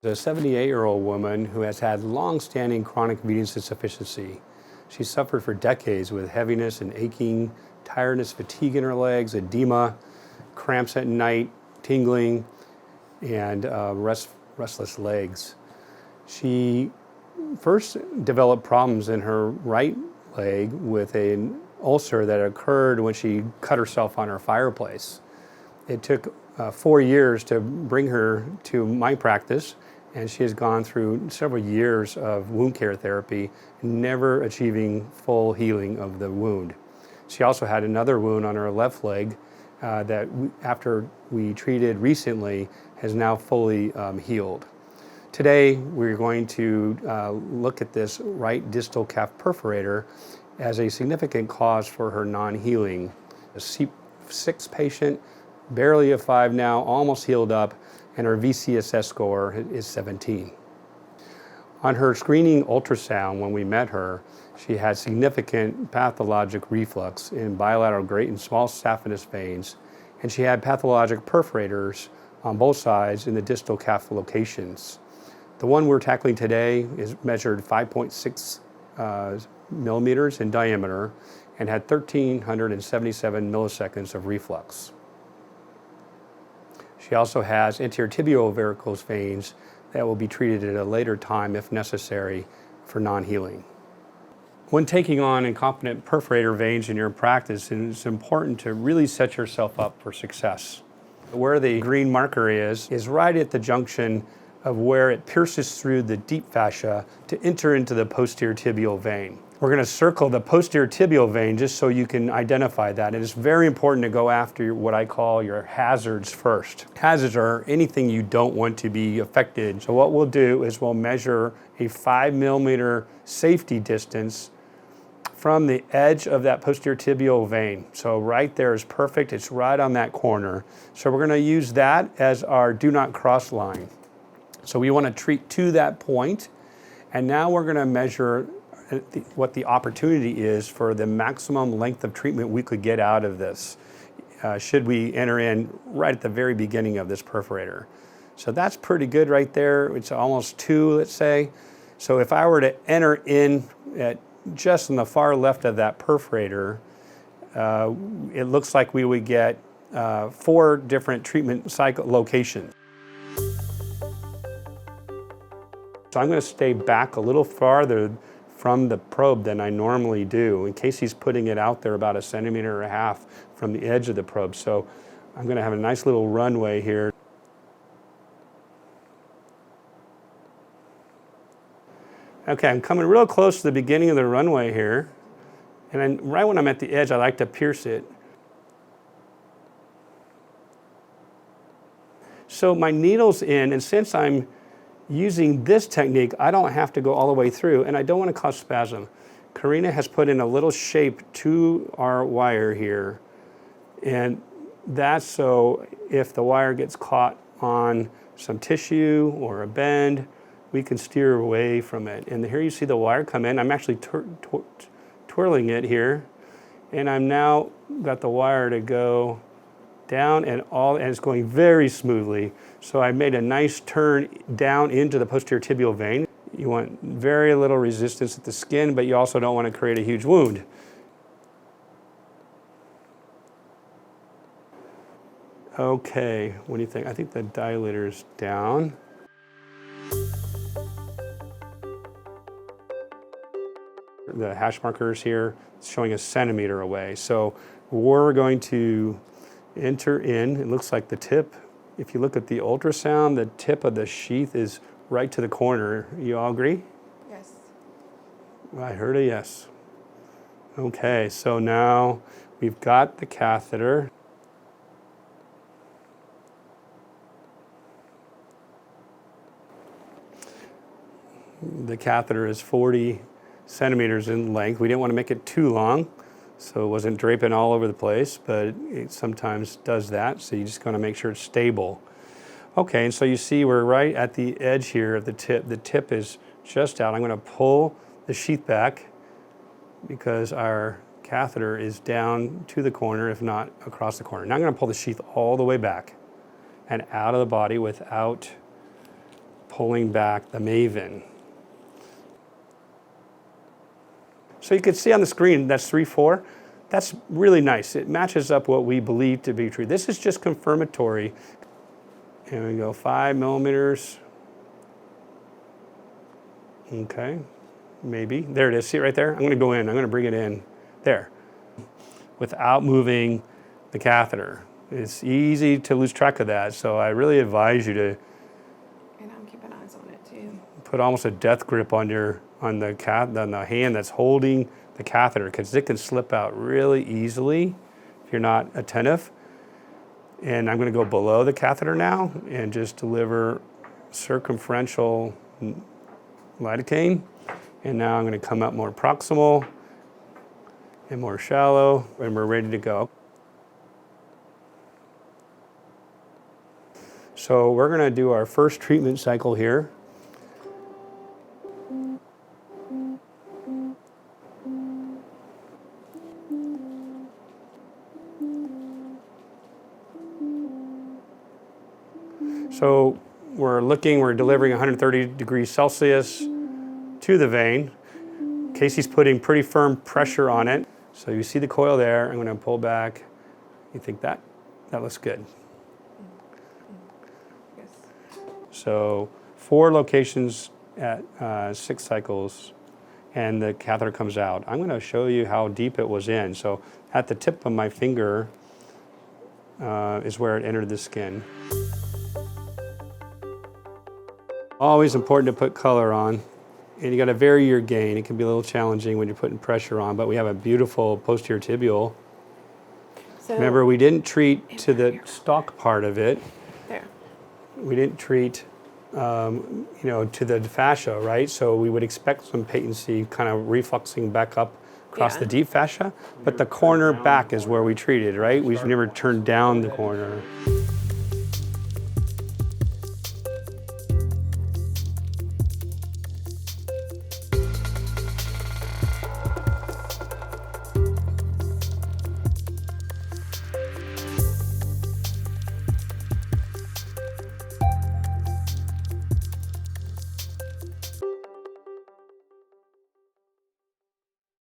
A 78-year-old woman who has had long-standing chronic venous insufficiency. She suffered for decades with heaviness and aching, tiredness, fatigue in her legs, edema, cramps at night, tingling, and restless legs. She first developed problems in her right leg with an ulcer that occurred when she cut herself on her fireplace. It took 4 years to bring her to my practice, and she has gone through several years of wound care therapy, never achieving full healing of the wound. She also had another wound on her left leg that after we treated recently has now fully healed. Today we're going to look at this right distal calf perforator as a significant cause for her non-healing. A C6 patient, barely a 5 now, almost healed up, and her VCSS score is 17. On her screening ultrasound when we met her, she had significant pathologic reflux in bilateral great and small saphenous veins, and she had pathologic perforators on both sides in the distal calf locations. The one we're tackling today is measured 5.6 millimeters in diameter and had 1,377 milliseconds of reflux. She also has anterior tibial varicose veins that will be treated at a later time if necessary for non-healing. When taking on incompetent perforator veins in your practice, it's important to really set yourself up for success. Where the green marker is right at the junction of where it pierces through the deep fascia to enter into the posterior tibial vein. We're going to circle the posterior tibial vein just so you can identify that. And it's very important to go after what I call your hazards first. Hazards are anything you don't want to be affected. So what we'll do is we'll measure a 5 millimeter safety distance from the edge of that posterior tibial vein. So right there is perfect. It's right on that corner. So we're going to use that as our do not cross line. So we want to treat to that point. And now we're going to measure what the opportunity is for the maximum length of treatment we could get out of this should we enter in right at the very beginning of this perforator. So that's pretty good right there. It's almost 2, let's say. So if I were to enter in at just on the far left of that perforator, it looks like we would get 4 different treatment cycle locations. So I'm going to stay back a little farther from the probe than I normally do, in case he's putting it out there about 1.5 centimeters from the edge of the probe. So I'm going to have a nice little runway here. Okay, I'm coming real close to the beginning of the runway here. And then right when I'm at the edge, I like to pierce it. So my needle's in, and since I'm using this technique, I don't have to go all the way through, and I don't want to cause spasm. Karina has put in a little shape to our wire here, and that's so if the wire gets caught on some tissue or a bend, we can steer away from it. And here you see the wire come in. I'm actually twirling it here, and I'm now got the wire to go down and it's going very smoothly. So I made a nice turn down into the posterior tibial vein. You want very little resistance at the skin, but you also don't want to create a huge wound. Okay, what do you think? I think the dilator's down. The hash markers here showing 1 centimeter away. So we're going to enter in. It looks like the tip, if you look at the ultrasound, the tip of the sheath is right to the corner. You all agree? Yes. I heard a yes. Okay, so now we've got the catheter. The catheter is 40 centimeters in length. We didn't want to make it too long, so it wasn't draping all over the place, but it sometimes does that, so you just want to make sure it's stable. Okay, and so you see we're right at the edge here of the tip. The tip is just out. I'm going to pull the sheath back because our catheter is down to the corner, if not across the corner. Now I'm going to pull the sheath all the way back and out of the body without pulling back the Maven. So you can see on the screen, that's 3-4. That's really nice. It matches up what we believe to be true. This is just confirmatory. And we go 5 millimeters. Okay, maybe. There it is. See it right there? I'm going to go in. I'm going to bring it in. There. Without moving the catheter. It's easy to lose track of that, so I really advise you to keeping eyes on it too. Put almost a death grip on the hand that's holding the catheter, because it can slip out really easily if you're not attentive. And I'm going to go below the catheter now and just deliver circumferential lidocaine. And now I'm going to come up more proximal and more shallow, and we're ready to go. So we're going to do our first treatment cycle here. So we're delivering 130 degrees Celsius to the vein. Casey's putting pretty firm pressure on it. So you see the coil there. I'm going to pull back. You think that looks good? Yes. So 4 locations at 6 cycles, and the catheter comes out. I'm going to show you how deep it was in. So at the tip of my finger is where it entered the skin. Always important to put color on, and you got to vary your gain. It can be a little challenging when you're putting pressure on, but we have a beautiful posterior tibial. So remember, we didn't treat to the stalk part of it. There. We didn't treat, to the fascia, right? So we would expect some patency kind of refluxing back up across the deep fascia, but the corner back is where we treated, right? We've never turned down the corner.